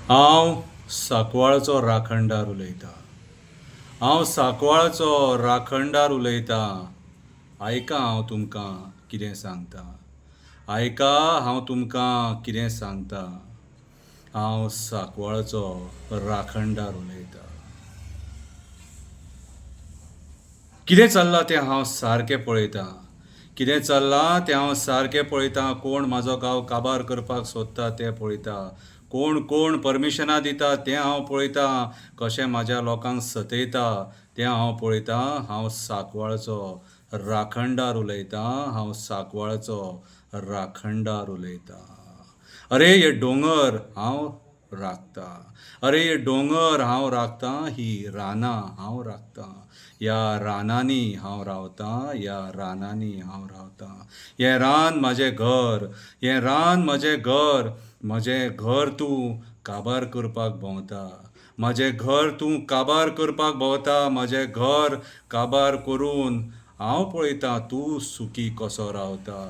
हांव सांकवाळचो राखणदार उलयतां. हांव सांकवाळचो राखणदार उलयतां. आयका हांव तुमकां कितें सांगतां. आयका हांव तुमकां कितें सांगतां. हांव सांकवाळचो राखणदार उलयतां. कितें चल्लां तें हांव सारकें पळयतां. कितें चल्लां तें हांव सारकें पळयतां. कोण म्हाजो गांव काबार करपाक सोदता तें पळयतां. कोण कोण परमिशनां दिता तें हांव पळयतां. कशें म्हाज्या लोकांक सतयता तें हांव पळयतां. हांव सांकवाळचो राखणदार उलयतां. हांव सांकवाळचो राखणदार उलयतां. अरे हे दोंगर हांव राखतां. अरे हे दोंगर हांव राखतां. ही रानां हांव राखतां. ह्या रानांनी हांव रावतां. ह्या रानांनी हांव रावतां. हें रान म्हाजें घर. हें रान म्हजें घर. म्हजें घर तूं काबार करपाक भोंवता. म्हजें घर तूं काबार करपाक भोंवता. म्हजें घर काबार करून हांव पळयतां तूं सुखी कसो रावता.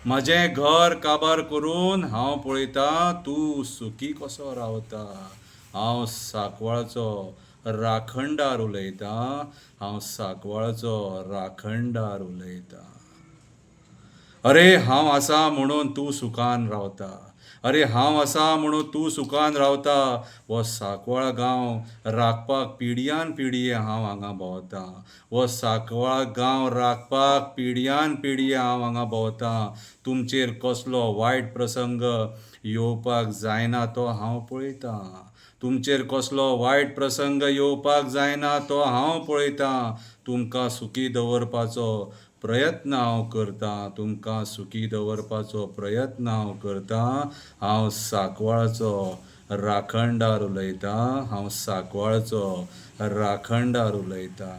म्हजें घर काबार करून हांव पळयतां तूं सुखी कसो रावता. हांव सांकवाळचो राखणदार उलयतां. हांव सांकवाळचो राखणदार उलयतां. अरे हांव आसां म्हणून तूं सुखान रावता. अरे हांव आसां म्हणून तूं सुखान रावता. हो सांकवाळ गांव राखपाक पिडयान पिडये हांव हांगा भोंवतां. हो सांकवाळ गांव राखपाक पिडयान पिडये हांव हांगा भोंवतां. तुमचेर कसलो वायट प्रसंग येवपाक जायना तो हांव पळयतां. तुमचेर कसलो वायट प्रसंग येवपाक जायना तो हांव पळयतां. तुमकां सुखी दवरपाचो प्रयत्न हांव करतां. तुमकां सुखी दवरपाचो प्रयत्न हांव करतां. हांव सांकवाळचो राखणदार उलयतां. हांव सांकवाळचो राखणदार उलयतां.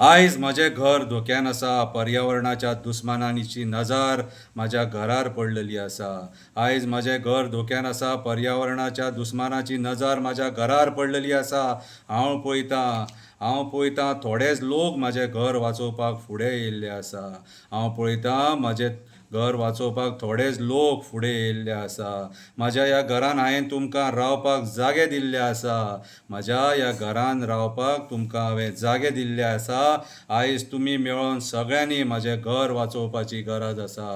आयज म्हजें घर धोक्यान आसा. पर्यावरणाच्या दुस्मानांची नजर म्हाज्या घरार पडलेली आसा. आयज म्हजें घर धोक्यान आसा. पर्यावरणाच्या दुस्मानाची नजर म्हाज्या घरार पडलेली आसा. हांव पळयतां थोडेच लोक म्हाजें घर वाचोवपाक फुडें येयल्ले आसा. हांव पळयतां म्हजें घर वाचोवपाक थोडेच लोक फुडें येयल्ले आसा. म्हाज्या ह्या घरान हांवें तुमकां रावपाक जागे दिल्ले आसा. म्हज्या ह्या घरान रावपाक तुमकां हांवें जागे दिल्ले आसा. आयज तुमी मेळोन सगळ्यांनी म्हजें घर वाचोवपाची गरज आसा.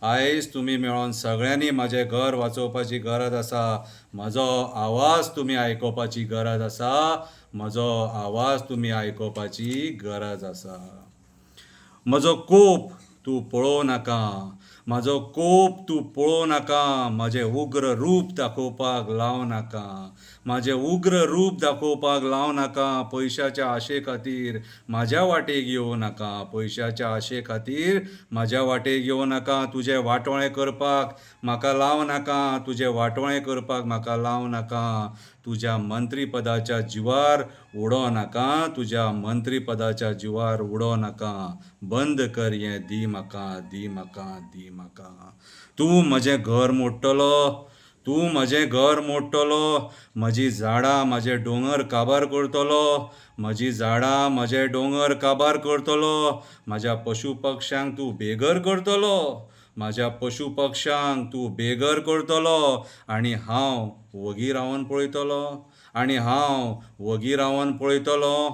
आयज तुमी मेळोन सगळ्यांनी म्हजें घर वाचोवपाची गरज आसा. म्हजो आवाज तुमी आयकोपाची गरज आसा. म्हजो आवाज तुमी आयकोपाची गरज आसा. म्हजो कोप तूं पळोवं नाका. म्हजो कोप तूं पळोवं नाका. म्हजें उग्र रूप दाखोवपाक लावं नाका. म्हजें उग्र रूप दाखोवपाक लावं नाका. पयशाच्या आशे खातीर म्हाज्या वाटेक येवं नाका. पयशाच्या आशे खातीर म्हाज्या वाटेक येवं नाका. तुजें वाटोळें करपाक म्हाका लावं नाका. तुजें वाटोळें करपाक म्हाका लावं नाका. तुज्या मंत्रीपदाच्या जिवार उडो नाका. तुज्या मंत्रीपदाच्या जिवार उडो नाका. बंद कर हें दी म्हाका. दी म्हाका. दी म्हाका. तूं म्हजें घर मोडटलो. तूं म्हजें घर मोडटलो. म्हजीं झाडां म्हजें दोंगर काबार करतलो. म्हजीं झाडां म्हजें दोंगर काबार करतलो. म्हज्या पशु पक्ष्यांक तूं बेघर करतलो. म्हज्या पशु पक्ष्यांक तूं बेघर करतलो. आनी हांव वगी रावन पळयतलो. आनी हांव वगी रावन पळयतलो.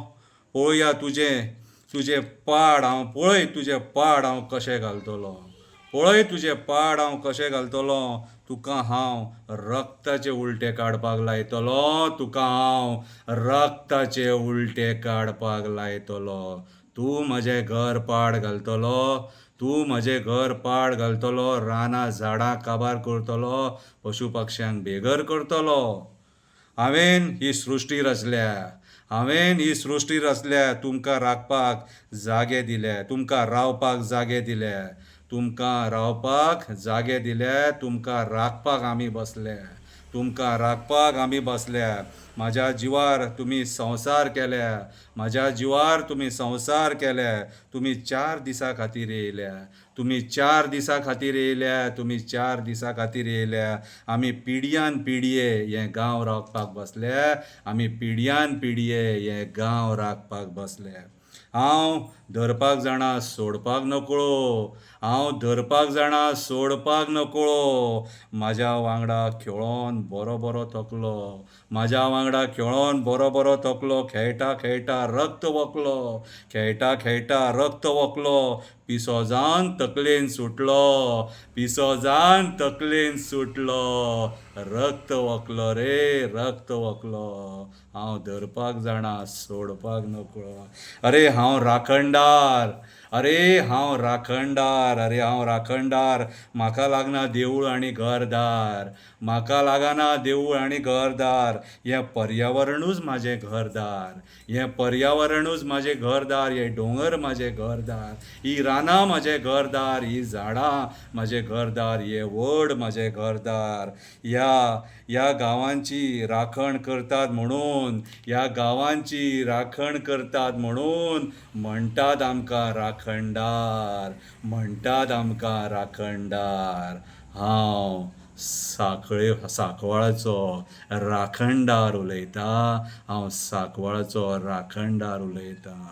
पळोवया तुजें पाड हांव पळय तुजें पाड हांव कशें घालतलो. पळय तुजें पाड हांव कशें घालतलो. तुका हांव रक्ताचे उलटे काडपाक लायतलो. तुका हांव रक्ताचे उलटे काडपाक लायतलो. तूं म्हजें घर पाड घालतलो. तूं म्हजें घर पाड घालतलो. रानां झाडां काबार करतलो. पशु पक्ष्यांक बेघर करतलो. हांवें ही सृश्टी रचल्या. हांवें ही सृश्टी रचल्या. तुमकां राखपाक जागे दिल्या. तुमकां रावपाक जागे दिल्या. तुमकां रावपाक जागे दिल्या. तुमकां राखपाक आमी बसल्या. तुमकां राखपाक आमी बसल्या. म्हाज्या जिवार तुमी संवसार केल्या. म्हाज्या जिवार तुमी संवसार केल्या. तुमी 4 दिसां खातीर येयल्या. तुमी 4 दिसां खातीर येयल्या. तुमी 4 दिसां खातीर येयल्या. आमी पिडयान पिडये हें गांव राखपाक बसल्या. आमी पिडयान पिडये हें गांव राखपाक बसल्या. हांव धरपाक जाणा सोडपाक नकळो, हांव धरपाक जाणा सोडपाक नकळो. म्हाज्या वांगडा खेळोन बरो बरो थकलो, म्हाज्या वांगडा खेळोन बरो बरो थकलो. खेळटा खेळटा रगत वकलो, खेळटा खेळटा रगत वकलो. पिसो जावन तकलेन सुटलो, पिसो जावन तकलेन सुटलो. रगत वकलो रे रगत वकलो. हांव धरपाक जाणा सोडपाक नकळो. अरे हांव राखणदार, अरे हांव राखणदार, अरे हांव राखणदार. म्हाका लागना देवूळ आनी घरदार, म्हाका लागना देवूळ आनी घरदार. हें पर्यावरणूच म्हाजें घरदार, हें पर्यावरणूच म्हाजें घरदार. हे दोंगर म्हाजें घरदार, ही रानां म्हाजें घरदार, ही झाडां म्हाजें घरदार, हे व्हड म्हाजें घरदार. ह्या गांवांची राखण करतात म्हणून, ह्या गांवांची राखण करतात म्हणून म्हणटात आमकां राखणदार, म्हणटात आमकां राखणदार. हांव सांकवाळाचो राखणदार उलयतां, हांव सांकवाळाचो राखणदार उलयतां.